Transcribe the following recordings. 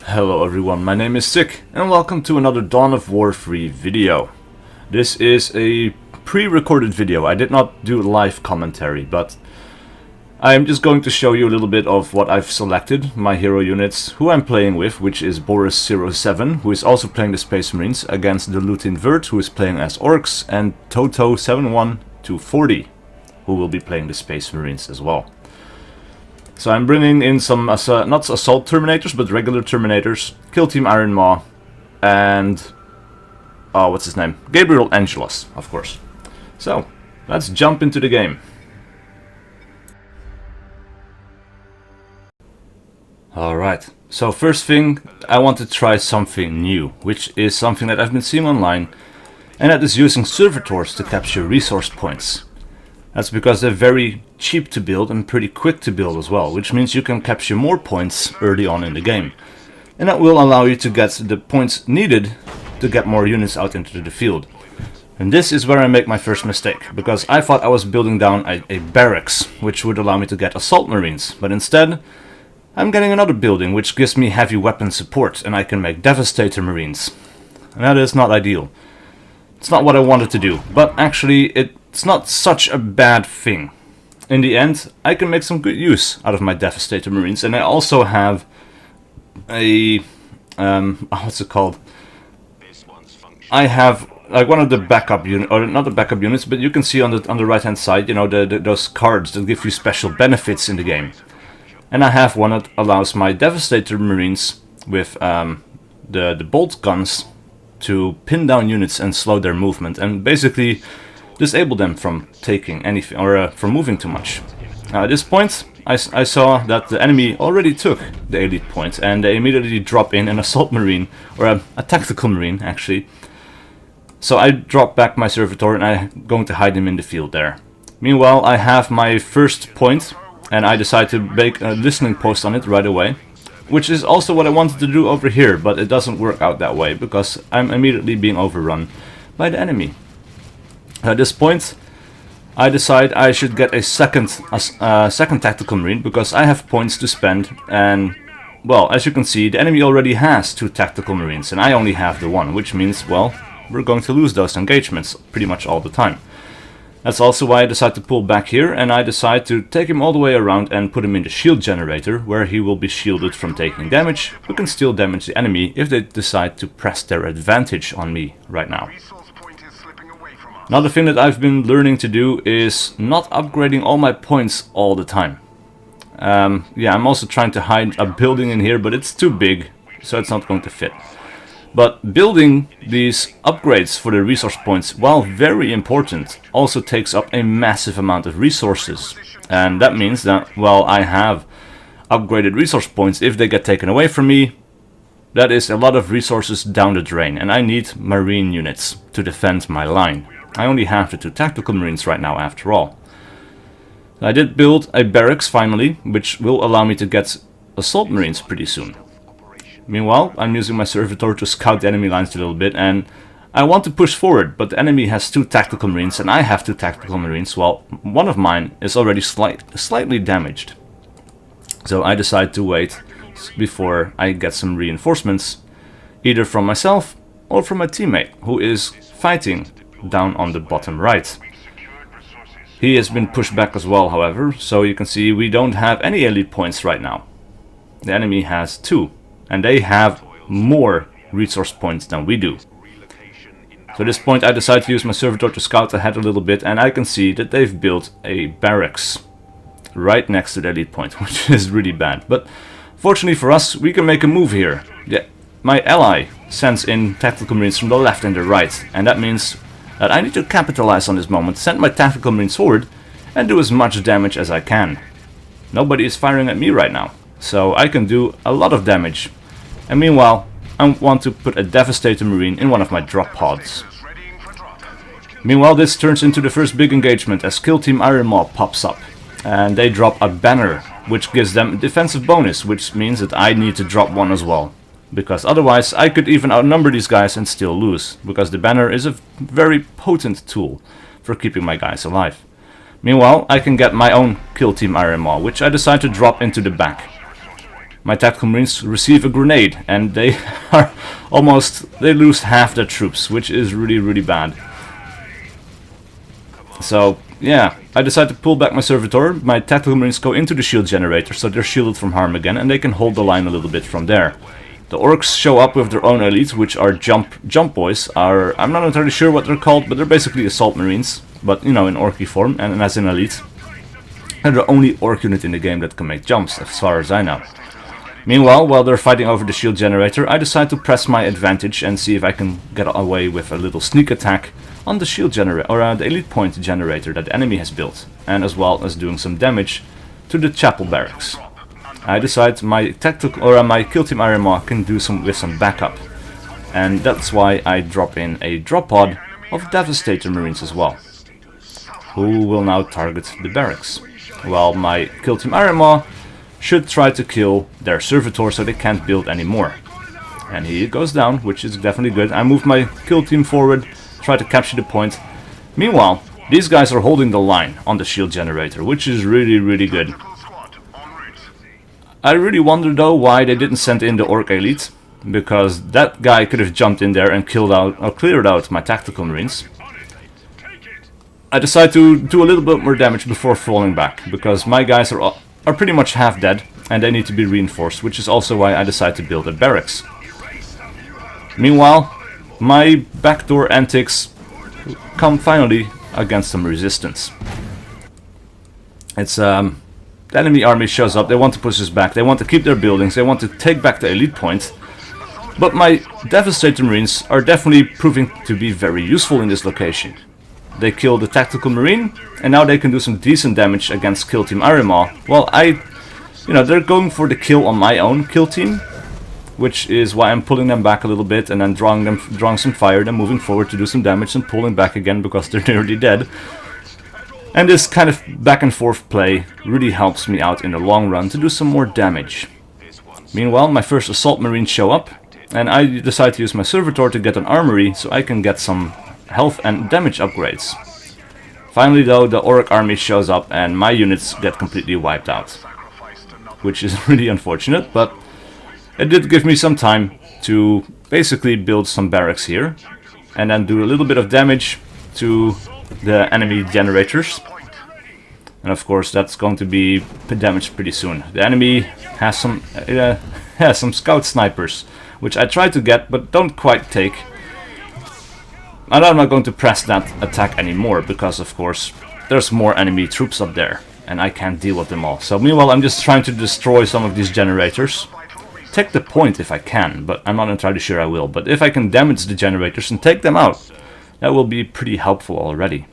Hello everyone, my name is SiC and welcome to another Dawn of War 3 video. This is a pre-recorded video. I did not do live commentary, but I'm just going to show you a little bit of what I've selected, my hero units, who I'm playing with, which is Boris07, who is also playing the Space Marines, against the Lutin Vert, who is playing as Orcs, and Toto71240, who will be playing the Space Marines as well. So I'm bringing in some, not Assault Terminators, but regular Terminators, Kill Team Iron Maw, and, what's his name? Gabriel Angelos, of course. So, let's jump into the game. Alright, so first thing, I want to try something new, which is something that I've been seeing online, and that is using servitors to capture resource points. That's because they're very cheap to build and pretty quick to build as well, which means you can capture more points early on in the game. And that will allow you to get the points needed to get more units out into the field. And this is where I make my first mistake, because I thought I was building down a barracks, which would allow me to get Assault Marines, but instead I'm getting another building which gives me heavy weapon support, and I can make Devastator Marines. And that is not ideal. It's not what I wanted to do, but actually it's not such a bad thing. In the end, I can make some good use out of my Devastator Marines, and I also have a what's it called? I have like one of the backup unit, or not the backup units, but you can see on the right hand side, you know, those cards that give you special benefits in the game. And I have one that allows my Devastator Marines with the bolt guns to pin down units and slow their movement, and basically disable them from taking anything, or from moving too much. At this point, I saw that the enemy already took the elite point, and they immediately drop in an Assault Marine, or a Tactical Marine actually. So I drop back my Servitor and I'm going to hide him in the field there. Meanwhile, I have my first point, and I decide to make a listening post on it right away. Which is also what I wanted to do over here, but it doesn't work out that way, because I'm immediately being overrun by the enemy. At this point, I decide I should get a second Tactical Marine, because I have points to spend, and, well, as you can see, the enemy already has 2 Tactical Marines, and I only have the 1, which means, well, we're going to lose those engagements pretty much all the time. That's also why I decide to pull back here, and I decide to take him all the way around and put him in the shield generator, where he will be shielded from taking damage, but can still damage the enemy if they decide to press their advantage on me right now. Another thing that I've been learning to do is not upgrading all my points all the time. Yeah, I'm also trying to hide a building in here, but it's too big, so it's not going to fit. But building these upgrades for the resource points, while very important, also takes up a massive amount of resources. And that means that, well, I have upgraded resource points. If they get taken away from me, that is a lot of resources down the drain, and I need Marine units to defend my line. I only have the 2 Tactical Marines right now, after all. I did build a barracks finally, which will allow me to get Assault Marines pretty soon. Meanwhile, I'm using my Servitor to scout the enemy lines a little bit, and I want to push forward, but the enemy has 2 Tactical Marines and I have 2 Tactical Marines, while one of mine is already slightly damaged. So I decide to wait before I get some reinforcements, either from myself or from my teammate, who is fighting down on the bottom right. He has been pushed back as well, however, so you can see we don't have any elite points right now. The enemy has 2. And they have more resource points than we do. So at this point I decide to use my Servitor to scout ahead a little bit, and I can see that they've built a barracks right next to the elite point, which is really bad. But fortunately for us, we can make a move here. Yeah, my ally sends in Tactical Marines from the left and the right, and that means that I need to capitalize on this moment, send my Tactical Marines forward, and do as much damage as I can. Nobody is firing at me right now, so I can do a lot of damage. And meanwhile, I want to put a Devastator Marine in one of my drop pods. Meanwhile, this turns into the first big engagement as Kill Team Iron Maw pops up. And they drop a banner, which gives them a defensive bonus, which means that I need to drop one as well. Because otherwise I could even outnumber these guys and still lose, because the banner is a very potent tool for keeping my guys alive. Meanwhile, I can get my own Kill Team Iron Maw, which I decide to drop into the back. my tactical marines receive a grenade, and they they lose half their troops, which is really bad. So yeah, I decide to pull back my servitor. My tactical marines go into the shield generator, so they're shielded from harm again, and they can hold the line a little bit from there. The orcs show up with their own elites, which are jump boys. I'm not entirely sure what they're called, but they're basically assault marines, but you know, in orky form and as an elite. They're the only orc unit in the game that can make jumps, as far as I know. Meanwhile, while they're fighting over the shield generator, I decide to press my advantage and see if I can get away with a little sneak attack on the shield generator, or the elite point generator that the enemy has built, and as well as doing some damage to the chapel barracks. I decide my tactical, or my kill team Iron Maw can do with some backup, and that's why I drop in a drop pod of Devastator Marines as well, who will now target the barracks, while my kill team Iron Maw should try to kill their servitor so they can't build anymore. And he goes down, which is definitely good. I move my kill team forward, try to capture the point. Meanwhile, these guys are holding the line on the shield generator, which is really good. I really wonder though why they didn't send in the orc elite, because that guy could have jumped in there and cleared out my tactical marines. I decide to do a little bit more damage before falling back, because my guys are pretty much half dead and they need to be reinforced, which is also why I decide to build a barracks. Meanwhile, my backdoor antics come finally against some resistance. It's the enemy army shows up, they want to push us back, they want to keep their buildings, they want to take back the elite point. But my Devastator Marines are definitely proving to be very useful in this location. They kill the tactical marine, and now they can do some decent damage against kill team Iron Maw. Well, they're going for the kill on my own kill team, which is why I'm pulling them back a little bit and then drawing some fire, then moving forward to do some damage and pulling back again because they're nearly dead. And this kind of back and forth play really helps me out in the long run to do some more damage. Meanwhile, my first assault marines show up, and I decide to use my servitor to get an armory so I can get some health and damage upgrades. Finally though, the orc army shows up and my units get completely wiped out, which is really unfortunate, but it did give me some time to basically build some barracks here and then do a little bit of damage to the enemy generators. And of course that's going to be damaged pretty soon. The enemy has some scout snipers, which I try to get but don't quite take. And I'm not going to press that attack anymore because of course there's more enemy troops up there and I can't deal with them all. So meanwhile I'm just trying to destroy some of these generators. Take the point if I can, but I'm not entirely sure I will. But if I can damage the generators and take them out, that will be pretty helpful already.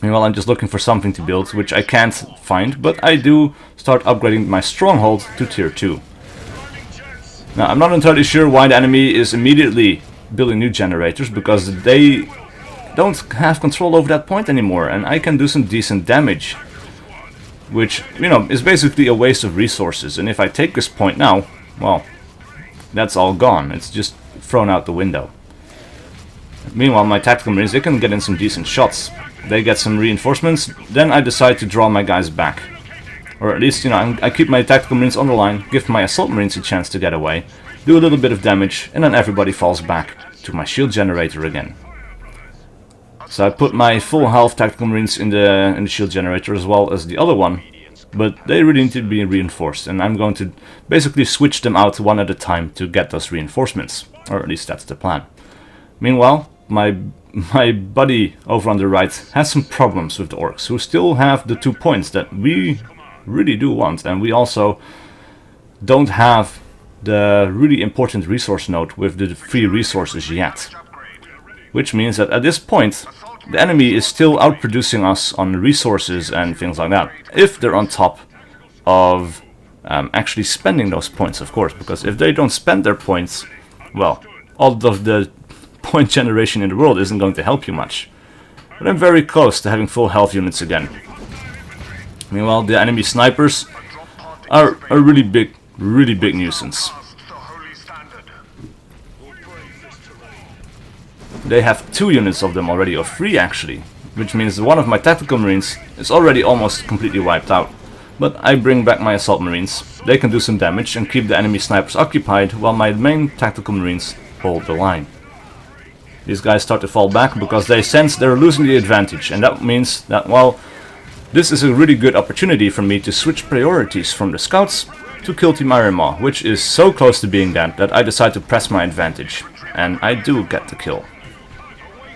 Meanwhile, I'm just looking for something to build, which I can't find, but I do start upgrading my stronghold to tier 2. Now, I'm not entirely sure why the enemy is immediately building new generators, because they don't have control over that point anymore, and I can do some decent damage. Which, is basically a waste of resources, and if I take this point now, well, that's all gone. It's just thrown out the window. Meanwhile, my tactical marines, they can get in some decent shots. They get some reinforcements, then I decide to draw my guys back. Or at least, I keep my tactical marines on the line, give my assault marines a chance to get away, do a little bit of damage, and then everybody falls back to my shield generator again. So I put my full health tactical marines in the shield generator as well as the other one, but they really need to be reinforced, and I'm going to basically switch them out one at a time to get those reinforcements, or at least that's the plan. Meanwhile, my buddy over on the right has some problems with the orcs, who still have the 2 points that we really do want, and we also don't have the really important resource node with the free resources yet. Which means that at this point, the enemy is still outproducing us on resources and things like that, if they're on top of actually spending those points, of course, because if they don't spend their points, well, all of the point generation in the world isn't going to help you much. But I'm very close to having full health units again. Meanwhile, the enemy snipers are a really big nuisance. They have 2 units of them already, or 3 actually, which means one of my tactical marines is already almost completely wiped out. But I bring back my assault marines. They can do some damage and keep the enemy snipers occupied while my main tactical marines hold the line. These guys start to fall back because they sense they're losing the advantage, and that means that, well, this is a really good opportunity for me to switch priorities from the scouts to kill Team Iron Maw, which is so close to being dead that I decide to press my advantage, and I do get the kill.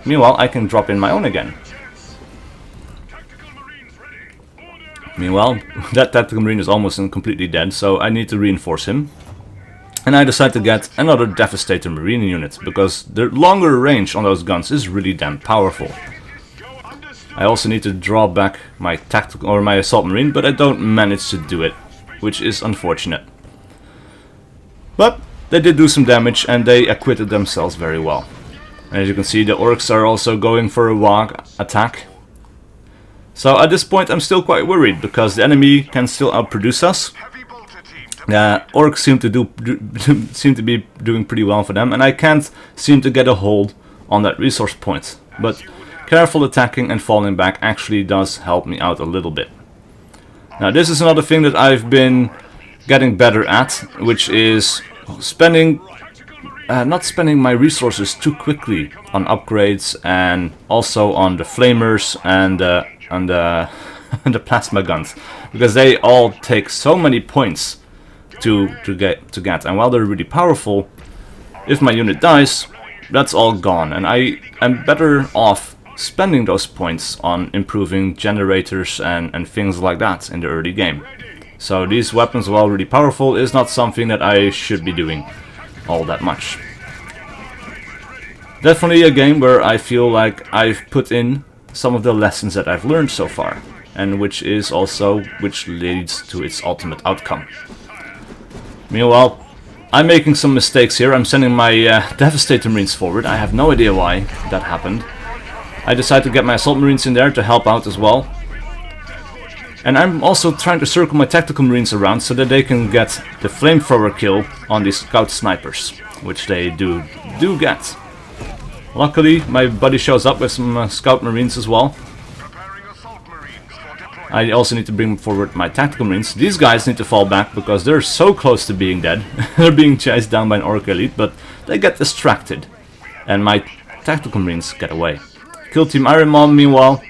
Meanwhile, I can drop in my own again. Meanwhile, that tactical marine is almost completely dead, so I need to reinforce him. And I decide to get another Devastator marine unit, because the longer range on those guns is really damn powerful. I also need to draw back my tactical or my assault marine, but I don't manage to do it, which is unfortunate. But they did do some damage and they acquitted themselves very well. And as you can see, the orcs are also going for a WAG attack. So at this point I'm still quite worried, because the enemy can still outproduce us. Orcs seem to be doing pretty well for them, and I can't seem to get a hold on that resource point. But careful attacking and falling back actually does help me out a little bit. Now this is another thing that I've been getting better at, which is not spending my resources too quickly on upgrades, and also on the flamers and the plasma guns, because they all take so many points to get, and while they're really powerful, if my unit dies, that's all gone, and I am better off spending those points on improving generators and things like that in the early game. So these weapons, while really powerful, is not something that I should be doing all that much. Definitely a game where I feel like I've put in some of the lessons that I've learned so far, and which leads to its ultimate outcome. Meanwhile, I'm making some mistakes here. I'm sending my Devastator Marines forward. I have no idea why that happened. I decided to get my Assault Marines in there to help out as well. And I'm also trying to circle my Tactical Marines around so that they can get the Flamethrower kill on these Scout Snipers, which they do get. Luckily, my buddy shows up with some Scout Marines as well. I also need to bring forward my Tactical Marines. These guys need to fall back because they're so close to being dead. They're being chased down by an Orc Elite, but they get distracted. And my Tactical Marines get away. Kill Team Iron Maw, meanwhile,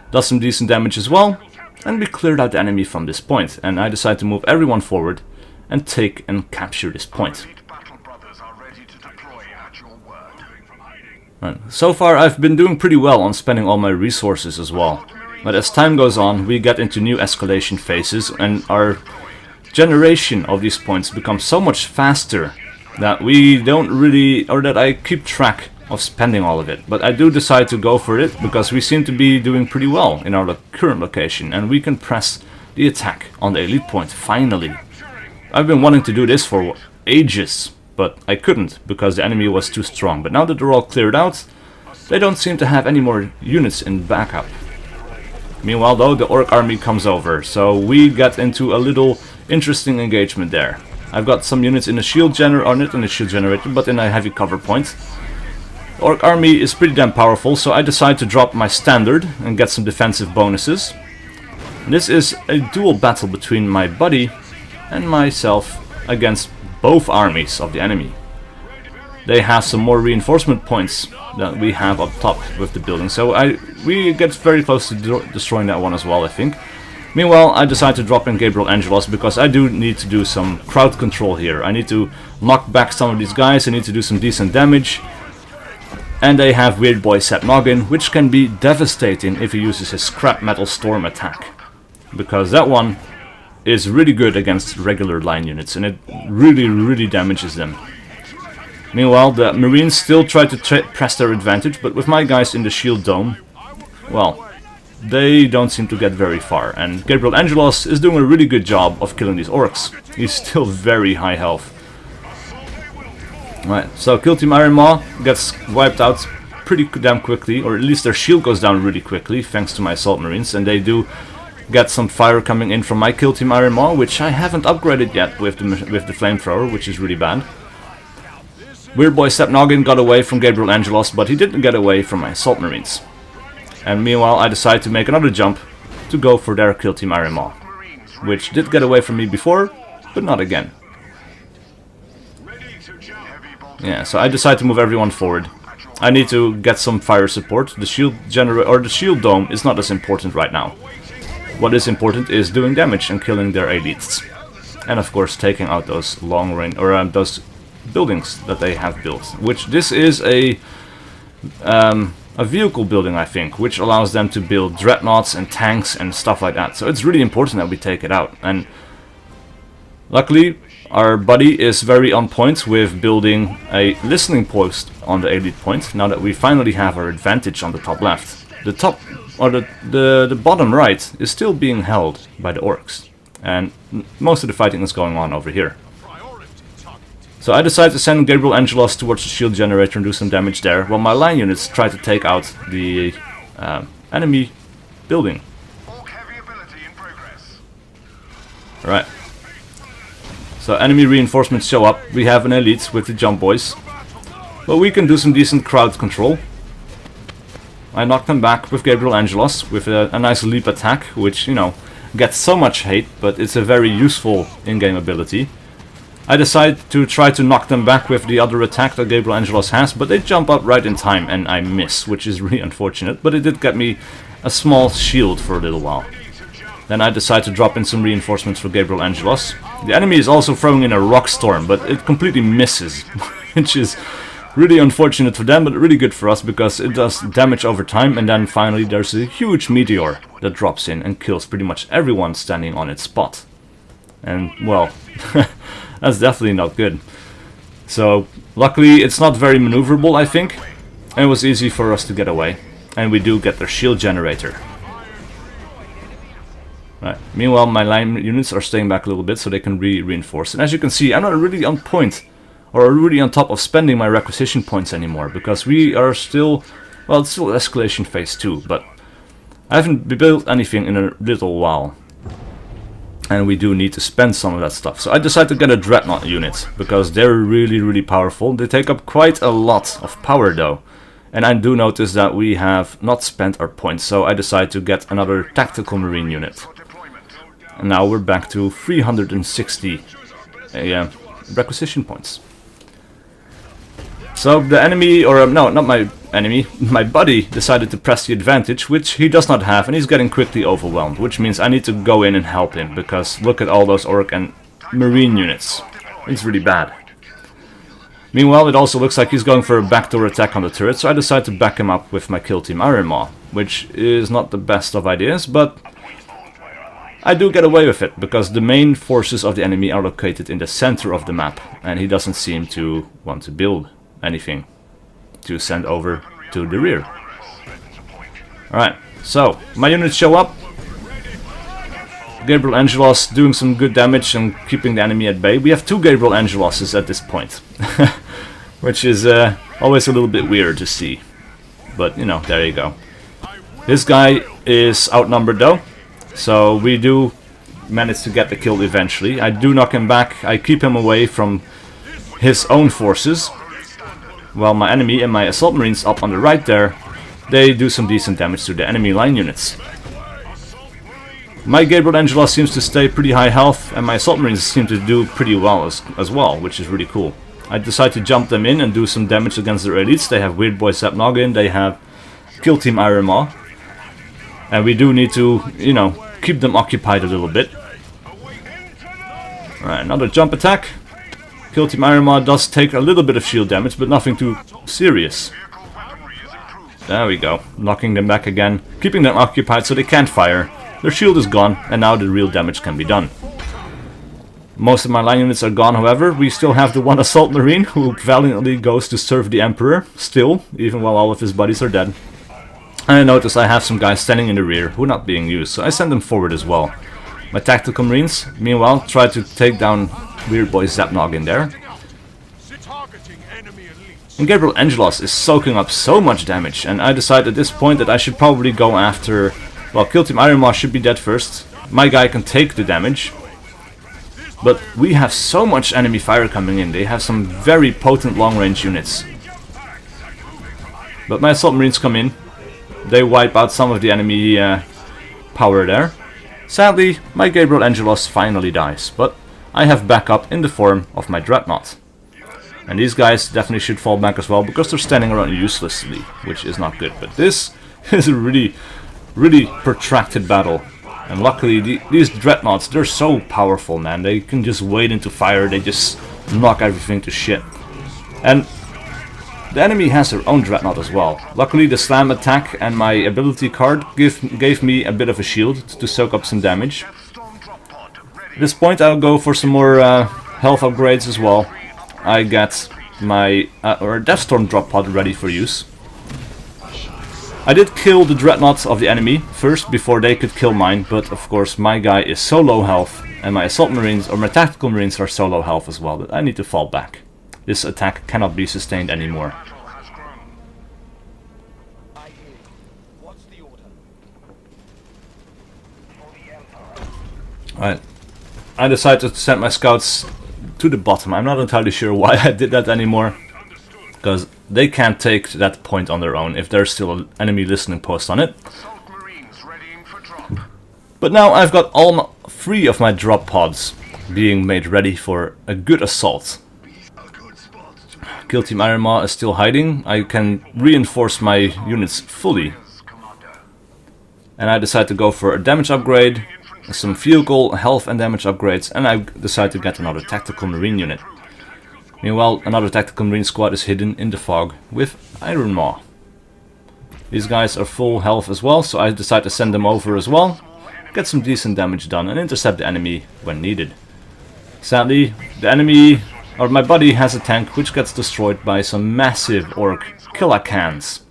does some decent damage as well. And we cleared out the enemy from this point. And I decide to move everyone forward and take and capture this point. Right. So far I've been doing pretty well on spending all my resources as well. But as time goes on, we get into new escalation phases, and our generation of these points becomes so much faster that we don't really, or that I keep track of spending all of it. But I do decide to go for it because we seem to be doing pretty well in our current location, and we can press the attack on the elite point finally. I've been wanting to do this for ages, but I couldn't because the enemy was too strong. But now that they're all cleared out, they don't seem to have any more units in backup. Meanwhile though, the Orc army comes over, so we get into a little interesting engagement there. I've got some units in the shield generator, or not in the shield generator, but in a heavy cover point. The Orc army is pretty damn powerful, so I decide to drop my standard and get some defensive bonuses. This is a dual battle between my buddy and myself against both armies of the enemy. They have some more reinforcement points that we have up top with the building, so we get very close to destroying that one as well, I think. Meanwhile, I decide to drop in Gabriel Angelos because I do need to do some crowd control here. I need to knock back some of these guys, I need to do some decent damage. And they have Weird Boy Seth Noggin, which can be devastating if he uses his Scrap Metal Storm attack. Because that one is really good against regular line units, and it really damages them. Meanwhile, the Marines still try to press their advantage, but with my guys in the shield dome, well, they don't seem to get very far. And Gabriel Angelos is doing a really good job of killing these orcs. He's still very high health. Right, so Kill Team Iron Maw gets wiped out pretty damn quickly, or at least their shield goes down really quickly, thanks to my Assault Marines, and they do get some fire coming in from my Kill Team Iron Maw, which I haven't upgraded yet with the Flamethrower, which is really bad. Weird Boy Seth Noggin got away from Gabriel Angelos, but he didn't get away from my Assault Marines. And meanwhile I decide to make another jump to go for their Kill Team Iron Maw. which did get away from me before, but not again. Yeah, so I decide to move everyone forward. I need to get some fire support. The shield the shield dome is not as important right now. What is important is doing damage and killing their elites. And of course taking out those long range, or those buildings that they have built. Which this is a vehicle building, I think, which allows them to build dreadnoughts and tanks and stuff like that. So it's really important that we take it out. And luckily, our buddy is very on point with building a listening post on the elite point. Now that we finally have our advantage on the top left, the top or the bottom right is still being held by the orcs, and most of the fighting is going on over here. So I decided to send Gabriel Angelos towards the shield generator and do some damage there, while my line units try to take out the enemy building. Alright. So enemy reinforcements show up. We have an elite with the jump boys. But we can do some decent crowd control. I knocked them back with Gabriel Angelos with a nice leap attack, which, you know, gets so much hate, but it's a very useful in-game ability. I decide to try to knock them back with the other attack that Gabriel Angelos has, but they jump up right in time and I miss, which is really unfortunate, but it did get me a small shield for a little while. Then I decide to drop in some reinforcements for Gabriel Angelos. The enemy is also throwing in a rock storm, but it completely misses, which is really unfortunate for them, but really good for us because it does damage over time, and then finally there's a huge meteor that drops in and kills pretty much everyone standing on its spot. And, well, that's definitely not good. So, luckily it's not very maneuverable, I think, and it was easy for us to get away. And we do get their shield generator. Right. Meanwhile, my line units are staying back a little bit so they can reinforce. And as you can see, I'm not really on point, or really on top of spending my requisition points anymore, because we are still, well, it's still escalation phase 2, but I haven't built anything in a little while. And we do need to spend some of that stuff. So I decided to get a dreadnought unit, because they're really powerful. They take up quite a lot of power though. And I do notice that we have not spent our points, so I decided to get another tactical marine unit. And now we're back to 360 requisition points. So the enemy, or no, not my enemy, my buddy decided to press the advantage, which he does not have, and he's getting quickly overwhelmed, which means I need to go in and help him, because look at all those orc and marine units. It's really bad. Meanwhile, it also looks like he's going for a backdoor attack on the turret, so I decide to back him up with my Kill Team Iron Maw, which is not the best of ideas, but I do get away with it, because the main forces of the enemy are located in the center of the map, and he doesn't seem to want to build anything to send over to the rear. Alright, so my units show up. Gabriel Angelos doing some good damage and keeping the enemy at bay. We have 2 Gabriel Angeloses at this point, which is always a little bit weird to see. But, you know, there you go. This guy is outnumbered though, so we do manage to get the kill eventually. I do knock him back, I keep him away from his own forces, while my enemy and my assault marines up on the right there, they do some decent damage to the enemy line units. My Gabriel Angelos seems to stay pretty high health, and my assault marines seem to do pretty well as well, which is really cool. I decide to jump them in and do some damage against their elites. They have Weird Boy Zap Noggin, they have Kill Team Iron Maw, and we do need to, you know, keep them occupied a little bit. Alright, another jump attack. Kill Team Iron Maw does take a little bit of shield damage, but nothing too serious. There we go, knocking them back again, keeping them occupied so they can't fire. Their shield is gone, and now the real damage can be done. Most of my line units are gone, however. We still have the one assault marine who valiantly goes to serve the Emperor, still, even while all of his buddies are dead. And I notice I have some guys standing in the rear who are not being used, so I send them forward as well. My tactical marines, meanwhile, try to take down Weird Boy Zap Noggin there. And Gabriel Angelos is soaking up so much damage, and I decide at this point that I should probably go after... Well, Kill Team Iron Maw should be dead first. My guy can take the damage. But we have so much enemy fire coming in. They have some very potent long-range units. But my assault marines come in. They wipe out some of the enemy power there. Sadly, my Gabriel Angelos finally dies, but I have backup in the form of my Dreadnought. And these guys definitely should fall back as well, because they're standing around uselessly, which is not good. But this is a really protracted battle. And luckily, these Dreadnoughts, they're so powerful, man. They can just wade into fire, they just knock everything to shit. And the enemy has their own Dreadnought as well. Luckily, the slam attack and my ability card gave me a bit of a shield to soak up some damage. At this point, I'll go for some more health upgrades as well. I get my Deathstorm drop pod ready for use. I did kill the Dreadnoughts of the enemy first before they could kill mine, but of course my guy is so low health and my Assault Marines or my Tactical Marines are so low health as well that I need to fall back. This attack cannot be sustained anymore. Alright, I decided to send my scouts to the bottom. I'm not entirely sure why I did that anymore, because they can't take that point on their own if there's still an enemy listening post on it. But now I've got all 3 of my drop pods being made ready for a good assault. Kill Team Ironmaw is still hiding. I can reinforce my units fully. And I decide to go for a damage upgrade, some vehicle, health and damage upgrades, and I decide to get another Tactical Marine unit. Meanwhile, another Tactical Marine squad is hidden in the fog with Ironmaw. These guys are full health as well, so I decide to send them over as well, get some decent damage done and intercept the enemy when needed. Sadly, the enemy, or my buddy, has a tank which gets destroyed by some massive orc killer cans.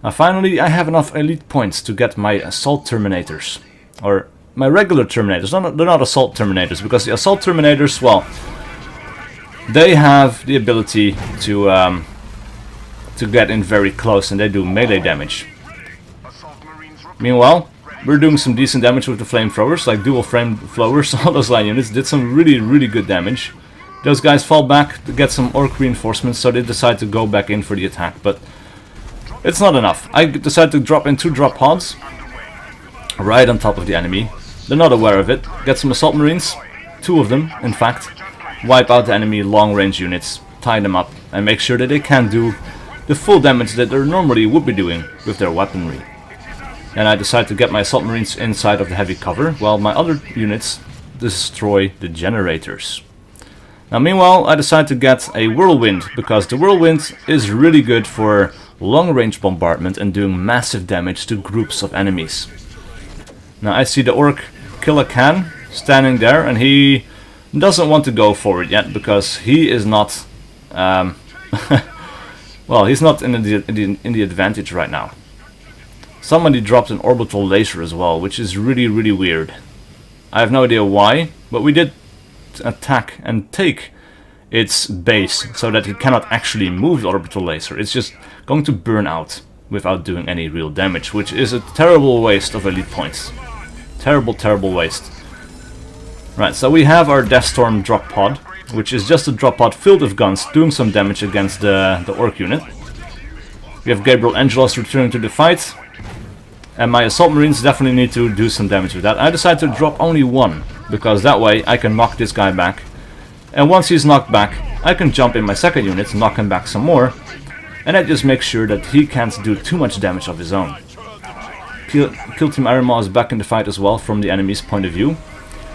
Now finally, I have enough elite points to get my Assault Terminators, or my regular Terminators. They're not Assault Terminators, because the Assault Terminators, well, they have the ability to get in very close and they do melee damage. Meanwhile, we're doing some decent damage with the flamethrowers, like dual flamethrowers. All those line units did some really good damage. Those guys fall back to get some orc reinforcements, so they decide to go back in for the attack, but it's not enough. I decide to drop in 2 drop pods right on top of the enemy. They're not aware of it. Get some Assault Marines, 2 of them in fact, wipe out the enemy long range units, tie them up and make sure that they can't do the full damage that they normally would be doing with their weaponry. And I decide to get my Assault Marines inside of the heavy cover, while my other units destroy the generators. Now meanwhile, I decide to get a Whirlwind, because the Whirlwind is really good for long range bombardment and doing massive damage to groups of enemies. Now I see the orc Killer Khan standing there, and he doesn't want to go for it yet, because he is not well, he's not in the advantage right now. Somebody dropped an orbital laser as well, which is really weird. I have no idea why, but we did attack and take its base so that it cannot actually move the orbital laser. It's just going to burn out without doing any real damage, which is a terrible waste of elite points. Terrible waste. Right, so we have our Deathstorm drop pod, which is just a drop pod filled with guns doing some damage against the orc unit. We have Gabriel Angelos returning to the fight, and my Assault Marines definitely need to do some damage with that. I decide to drop only 1, because that way I can knock this guy back, and once he's knocked back I can jump in my second unit, knock him back some more, and that just makes sure that he can't do too much damage of his own. Kill Team Ironmaw is back in the fight as well from the enemy's point of view.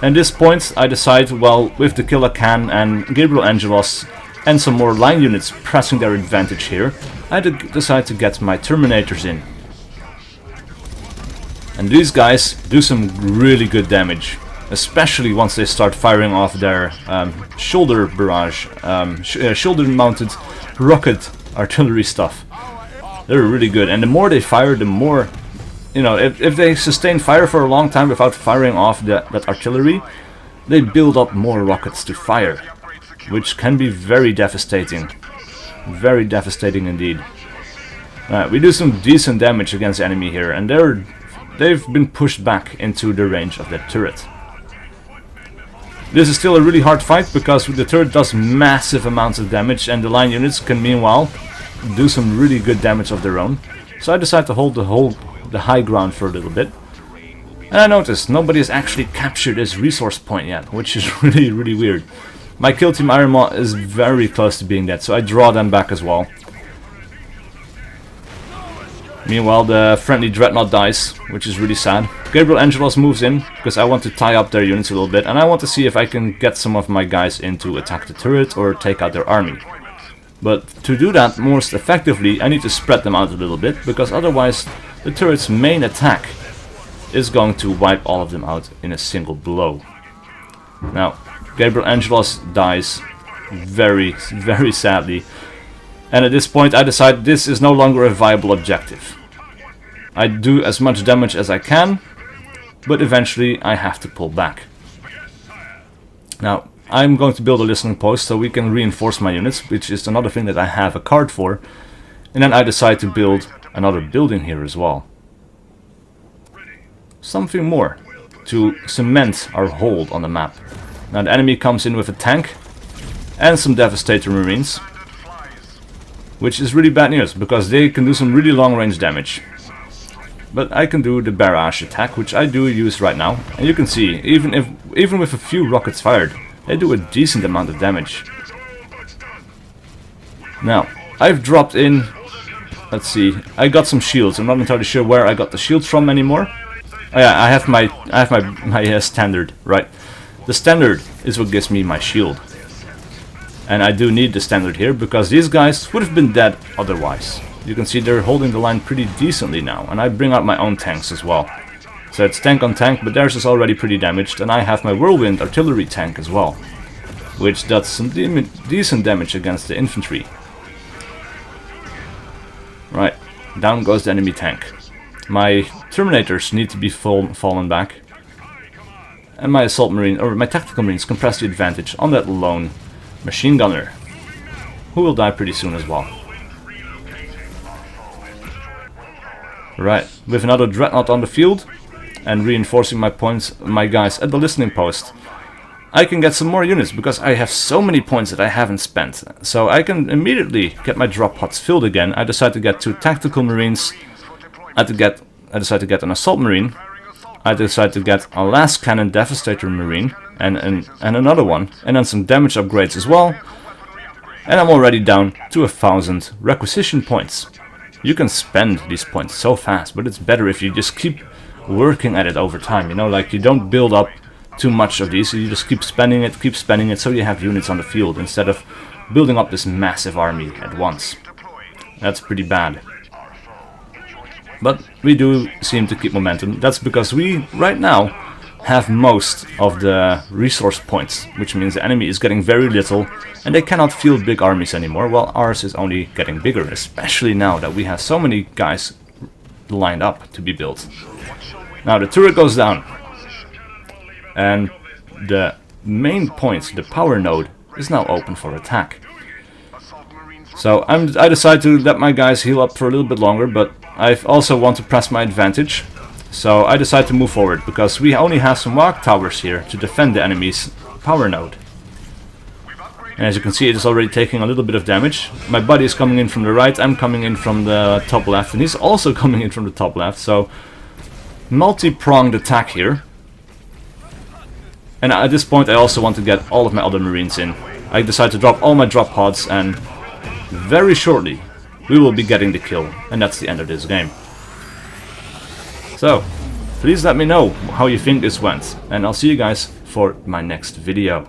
And at this point I decide, well, with the Killer Khan and Gabriel Angelos and some more line units pressing their advantage here, I decide to get my Terminators in. And these guys do some really good damage, especially once they start firing off their shoulder barrage, shoulder-mounted rocket artillery stuff. They're really good, and the more they fire, the more, you know, if they sustain fire for a long time without firing off that artillery, they build up more rockets to fire, which can be very devastating. Very devastating indeed. We do some decent damage against the enemy here, and they've been pushed back into the range of that turret. This is still a really hard fight, because the turret does massive amounts of damage, and the line units can meanwhile do some really good damage of their own. So I decide to hold the high ground for a little bit. And I noticed nobody has actually captured this resource point yet, which is really weird. My kill team Iron Maw is very close to being dead, so I draw them back as well. Meanwhile, the friendly Dreadnought dies, which is really sad. Gabriel Angelos moves in, because I want to tie up their units a little bit, and I want to see if I can get some of my guys in to attack the turret or take out their army. But to do that most effectively, I need to spread them out a little bit, because otherwise the turret's main attack is going to wipe all of them out in a single blow. Now, Gabriel Angelos dies very sadly. And at this point I decide this is no longer a viable objective. I do as much damage as I can, but eventually I have to pull back. Now, I'm going to build a listening post so we can reinforce my units, which is another thing that I have a card for. And then I decide to build another building here as well. Something more to cement our hold on the map. Now the enemy comes in with a tank and some Devastator Marines, which is really bad news, because they can do some really long range damage. But I can do the barrage attack, which I do use right now, and you can see, even with a few rockets fired, they do a decent amount of damage. Now, I've dropped in, let's see, I got some shields. I'm not entirely sure where I got the shields from anymore. Oh yeah, I have my standard, right. The standard is what gives me my shield. And I do need the standard here, because these guys would have been dead otherwise. You can see they're holding the line pretty decently now, and I bring out my own tanks as well. So it's tank on tank, but theirs is already pretty damaged, and I have my Whirlwind artillery tank as well, which does some decent damage against the infantry. Right, down goes the enemy tank. My Terminators need to be fallen back, and my assault marine, or my tactical marines, compress the advantage on that lone machine gunner, who will die pretty soon as well. Right, with another Dreadnought on the field and reinforcing my guys at the listening post, I can get some more units, because I have so many points that I haven't spent. So I can immediately get my drop pods filled again. I decide to get 2 tactical marines. I decide to get an assault marine. I decide to get a last cannon Devastator Marine and another one, and then some damage upgrades as well. And I'm already down to 1,000 requisition points. You can spend these points so fast, but it's better if you just keep working at it over time, you know, like you don't build up too much of these, so you just keep spending it so you have units on the field instead of building up this massive army at once. That's pretty bad. But we do seem to keep momentum. That's because we, right now, have most of the resource points, which means the enemy is getting very little, and they cannot field big armies anymore, while ours is only getting bigger, especially now that we have so many guys lined up to be built. Now the turret goes down, and the main point, the power node, is now open for attack. So I decide to let my guys heal up for a little bit longer, but I also want to press my advantage. So I decide to move forward, because we only have some walk towers here to defend the enemy's power node. And as you can see, it is already taking a little bit of damage. My buddy is coming in from the right, I'm coming in from the top left, and he's also coming in from the top left. So multi-pronged attack here. And at this point I also want to get all of my other marines in. I decide to drop all my drop pods, and very shortly we will be getting the kill, and that's the end of this game. So, please let me know how you think this went, and I'll see you guys for my next video.